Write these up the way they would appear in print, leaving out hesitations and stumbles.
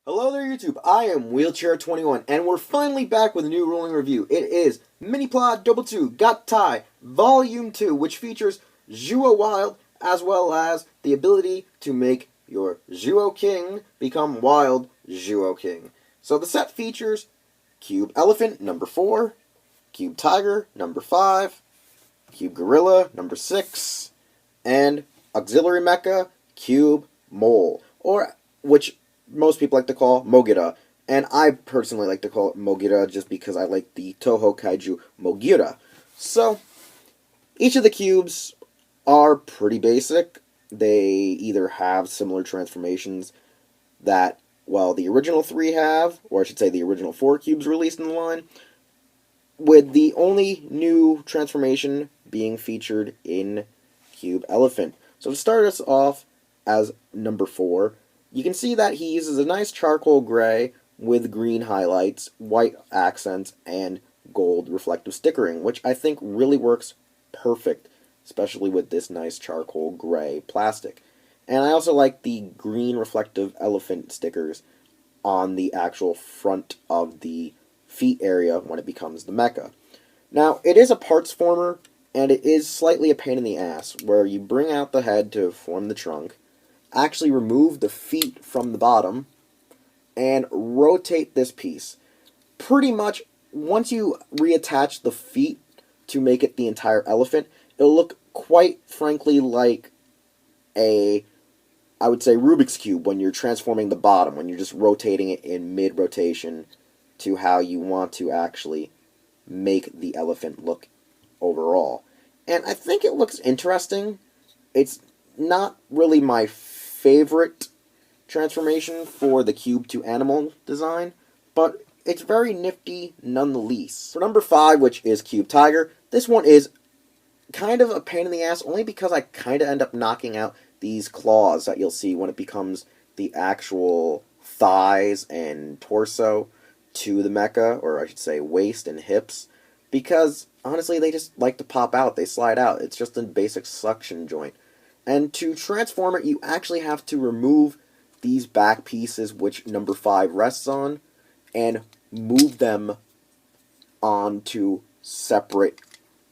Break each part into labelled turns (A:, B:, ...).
A: Hello there, YouTube. I am Wheelchair21, and we're finally back with a new ruling review. It is Mini-Pla Doubutsu Gattai Volume 2, which features Zyuoh Wild, as well as the ability to make your Zyuoh King become Wild Zyuoh King. So the set features Cube Elephant, number 4, Cube Tiger, number 5, Cube Gorilla, number 6, and Auxiliary Mecha, Cube Mole, or which most people like to call Mogira, and I personally like to call it Mogira just because I like the Toho Kaiju Mogira. So, each of the cubes are pretty basic. They either have similar transformations that, well, the original 3 have, or I should say the original 4 cubes released in the line, with the only new transformation being featured in Cube Elephant. So to start us off as number 4, you can see that he uses a nice charcoal gray with green highlights, white accents, and gold reflective stickering, which I think really works perfect, especially with this nice charcoal gray plastic. And I also like the green reflective elephant stickers on the actual front of the feet area when it becomes the mecha. Now, it is a parts former, and it is slightly a pain in the ass, where you bring out the head to form the trunk, actually remove the feet from the bottom, and rotate this piece. Pretty much, once you reattach the feet to make it the entire elephant, it'll look quite frankly like a, I would say, Rubik's Cube when you're transforming the bottom, when you're just rotating it in mid-rotation to how you want to actually make the elephant look overall. And I think it looks interesting. It's not really my favorite transformation for the cube to animal design, but it's very nifty nonetheless. For number 5, which is Cube Tiger, this one is kind of a pain in the ass only because I kind of end up knocking out these claws that you'll see when it becomes the actual thighs and torso to the mecha, or I should say waist and hips, because honestly they just like to pop out, they slide out. It's just a basic suction joint. And to transform it, you actually have to remove these back pieces, which number 5 rests on, and move them onto separate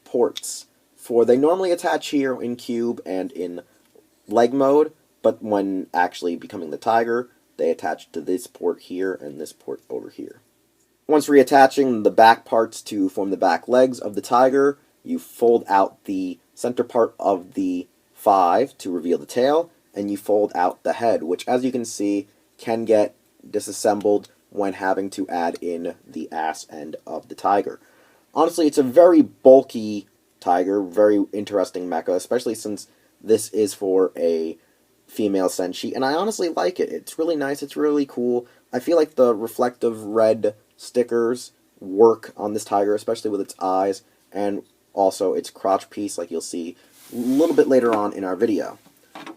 A: ports. For they normally attach here in cube and in leg mode, but when actually becoming the tiger, they attach to this port here and this port over here. Once reattaching the back parts to form the back legs of the tiger, you fold out the center part of the 5 to reveal the tail, and you fold out the head, which, as you can see, can get disassembled when having to add in the ass end of the tiger. Honestly, it's a very bulky tiger, very interesting mecha, especially since this is for a female senshi, and I honestly like it. It's really nice, it's really cool. I feel like the reflective red stickers work on this tiger, especially with its eyes, and also its crotch piece, like you'll see a little bit later on in our video.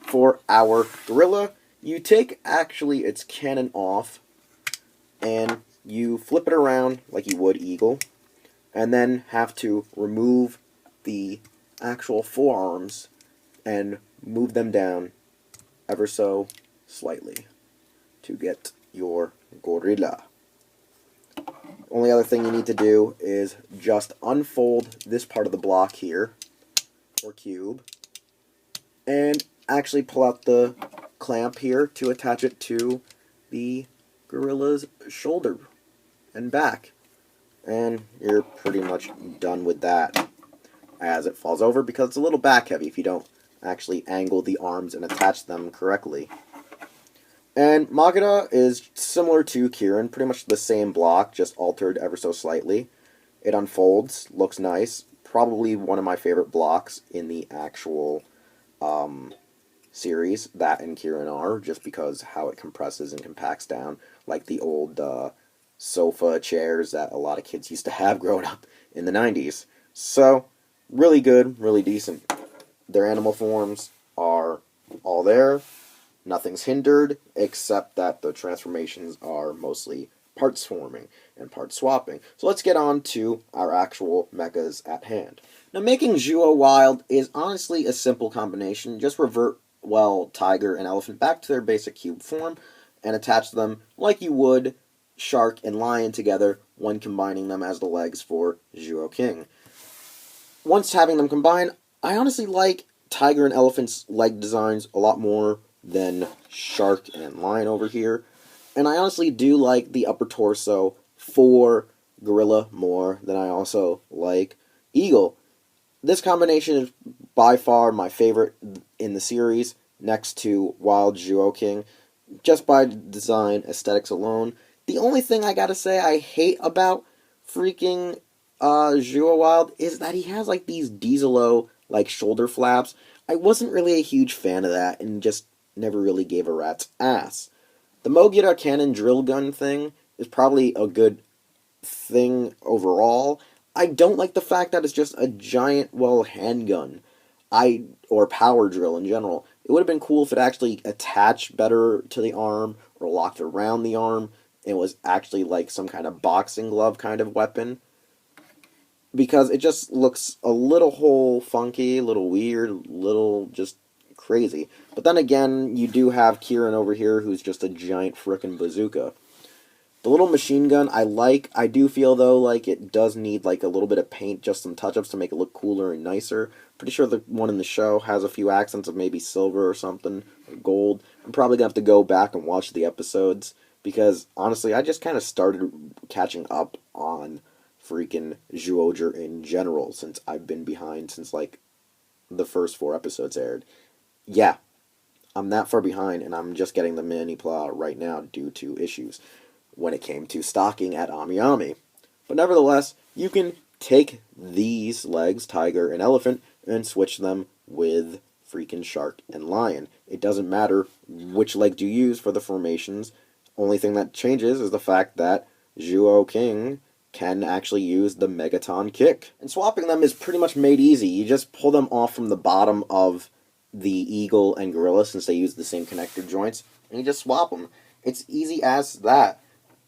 A: For our gorilla, you take actually its cannon off, and you flip it around like you would eagle, and then have to remove the actual forearms and move them down ever so slightly to get your gorilla. Only other thing you need to do is just unfold this part of the block here, or cube, and actually pull out the clamp here to attach it to the gorilla's shoulder and back. And you're pretty much done with that as it falls over, because it's a little back heavy if you don't actually angle the arms and attach them correctly. And Magura is similar to Kirin, pretty much the same block, just altered ever so slightly. It unfolds, looks nice, probably one of my favorite blocks in the actual series, that and Kirin are, just because how it compresses and compacts down, like the old sofa chairs that a lot of kids used to have growing up in the 90s. So, really good, really decent. Their animal forms are all there. Nothing's hindered, except that the transformations are mostly parts forming and parts swapping. So let's get on to our actual mechas at hand. Now, making Zyuoh Wild is honestly a simple combination. Just revert, well, tiger and elephant back to their basic cube form, and attach them like you would shark and lion together when combining them as the legs for Zyuoh King. Once having them combined, I honestly like tiger and elephant's leg designs a lot more than shark and lion over here. And I honestly do like the upper torso for gorilla more than I also like eagle. This combination is by far my favorite in the series, next to Wild Zyuoh King, just by design aesthetics alone. The only thing I gotta say I hate about freaking Zyuoh Wild is that he has like these Diesel-O like shoulder flaps. I wasn't really a huge fan of that and just never really gave a rat's ass. The Mogura cannon drill gun thing is probably a good thing overall. I don't like the fact that it's just a giant, well, handgun. Or power drill in general. It would have been cool if it actually attached better to the arm or locked around the arm and was actually like some kind of boxing glove kind of weapon. Because it just looks a little whole funky, a little weird, a little just crazy. But then again, you do have Kieran over here who's just a giant frickin' bazooka. The little machine gun I like. I do feel though like it does need like a little bit of paint, just some touch-ups to make it look cooler and nicer. Pretty sure the one in the show has a few accents of maybe silver or something, or gold. I'm probably going to have to go back and watch the episodes, because honestly I just kind of started catching up on freaking Zyuohger in general since I've been behind since like the first 4 episodes aired. Yeah, I'm that far behind and I'm just getting the Mini-Pla right now due to issues when it came to stocking at AmiAmi. But nevertheless, you can take these legs, tiger and elephant, and switch them with freaking shark and lion. It doesn't matter which leg you use for the formations. Only thing that changes is the fact that Zyuoh King can actually use the Megaton kick. And swapping them is pretty much made easy. You just pull them off from the bottom of the eagle and gorilla, since they use the same connector joints, and you just swap them. It's easy as that.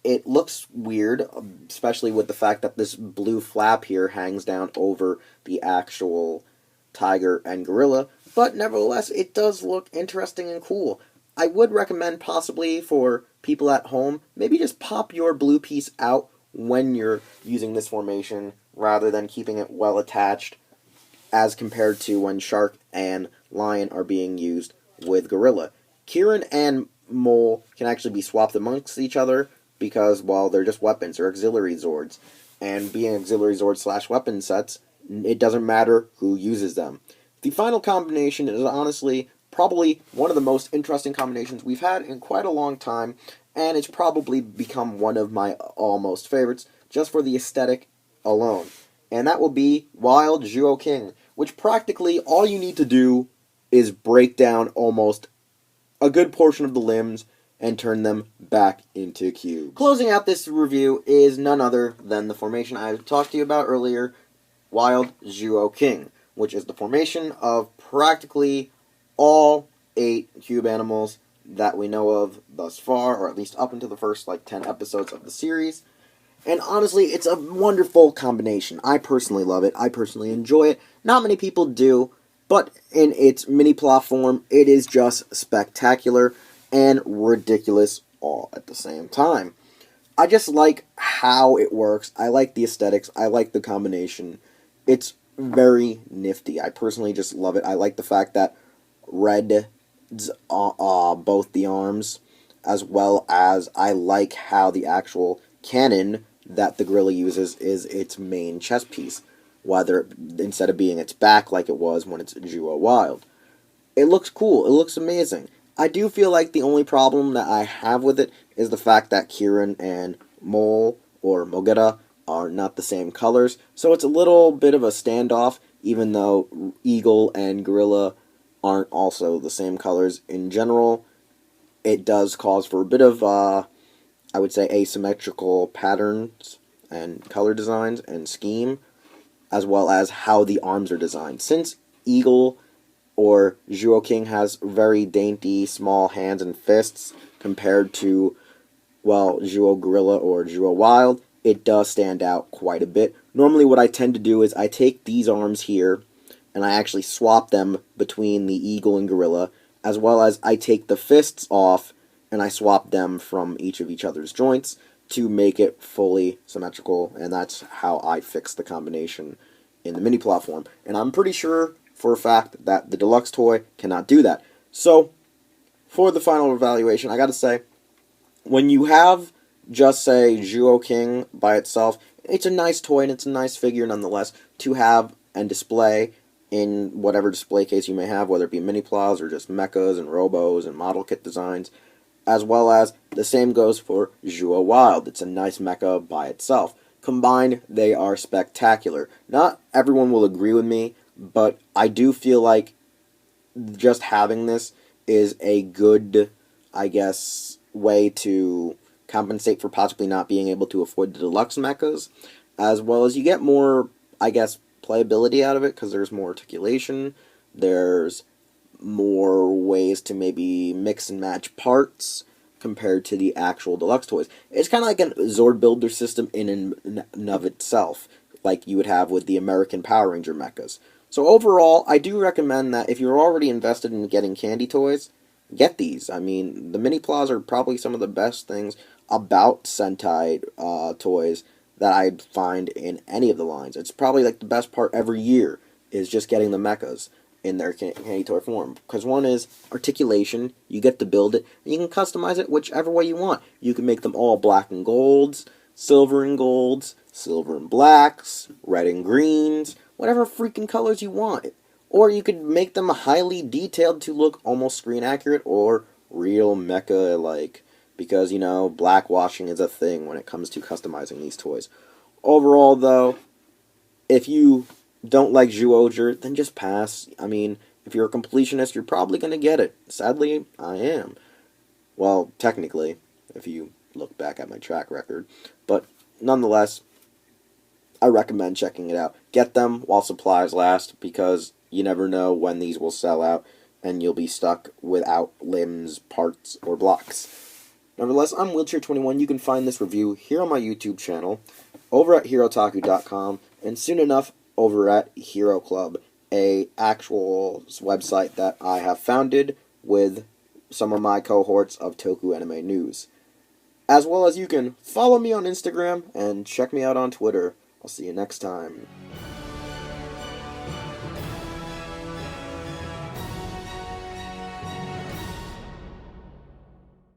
A: It looks weird, especially with the fact that this blue flap here hangs down over the actual tiger and gorilla, but nevertheless, it does look interesting and cool. I would recommend possibly for people at home, maybe just pop your blue piece out when you're using this formation, rather than keeping it well attached, as compared to when shark and lion are being used with gorilla. Kieran and Mole can actually be swapped amongst each other, because, well, they're just weapons, or auxiliary Zords. And being auxiliary Zord / weapon sets, it doesn't matter who uses them. The final combination is honestly probably one of the most interesting combinations we've had in quite a long time, and it's probably become one of my almost favorites, just for the aesthetic alone. And that will be Wild Zyuoh King, which practically all you need to do is break down almost a good portion of the limbs and turn them back into cubes. Closing out this review is none other than the formation I talked to you about earlier, Wild Zyuoh King, which is the formation of practically all 8 cube animals that we know of thus far, or at least up into the first 10 episodes of the series. And honestly, it's a wonderful combination. I personally love it. I personally enjoy it. Not many people do, but in its Mini-Pla form, it is just spectacular and ridiculous all at the same time. I just like how it works. I like the aesthetics. I like the combination. It's very nifty. I personally just love it. I like the fact that red both the arms, as well as I like how the actual cannon that the gorilla uses is its main chest piece, instead of being its back like it was when it's Zyuoh Wild. It looks cool. It looks amazing. I do feel like the only problem that I have with it is the fact that Kieran and Mole, or Mogura, are not the same colors, so it's a little bit of a standoff, even though Eagle and Gorilla aren't also the same colors in general. It does cause for a bit of, I would say, asymmetrical patterns and color designs and scheme, as well as how the arms are designed. Since Eagle or Zyuoh King has very dainty, small hands and fists compared to, well, Zyuoh Gorilla or Zyuoh Wild, it does stand out quite a bit. Normally what I tend to do is I take these arms here, and I actually swap them between the Eagle and Gorilla, as well as I take the fists off and I swapped them from each other's joints to make it fully symmetrical, and that's how I fixed the combination in the Mini-Pla form. And I'm pretty sure for a fact that the deluxe toy cannot do that. So, for the final evaluation, I gotta say, when you have just, say, Zyuoh King by itself, it's a nice toy and it's a nice figure nonetheless to have and display in whatever display case you may have, whether it be Mini-Plas or just mechas and robos and model kit designs, as well as the same goes for Zyuoh Wild. It's a nice mecha by itself. Combined, they are spectacular. Not everyone will agree with me, but I do feel like just having this is a good, I guess, way to compensate for possibly not being able to afford the deluxe mechas, as well as you get more, I guess, playability out of it, because there's more articulation, there's more ways to maybe mix and match parts compared to the actual deluxe toys. It's kind of like an Zord builder system in and of itself, like you would have with the American Power Ranger mechas. So overall, I do recommend that if you're already invested in getting candy toys, get these. I mean, the Mini-Plas are probably some of the best things about Sentai toys that I'd find in any of the lines. It's probably like the best part every year is just getting the mechas in their candy toy form. Because one is articulation, you get to build it, and you can customize it whichever way you want. You can make them all black and golds, silver and golds, silver and blacks, red and greens, whatever freaking colors you want. Or you could make them highly detailed to look almost screen accurate or real mecha-like. Because, you know, black washing is a thing when it comes to customizing these toys. Overall, though, if you don't like Zyuohger, then just pass. I mean, if you're a completionist, you're probably going to get it. Sadly, I am. Well, technically, if you look back at my track record. But, nonetheless, I recommend checking it out. Get them while supplies last, because you never know when these will sell out, and you'll be stuck without limbs, parts, or blocks. Nevertheless, I'm Wheelchair21. You can find this review here on my YouTube channel, over at HeroTaku.com, and soon enough over at Hero Club, a actual website that I have founded with some of my cohorts of Toku Anime News. As well as you can follow me on Instagram and check me out on Twitter. I'll see you next time.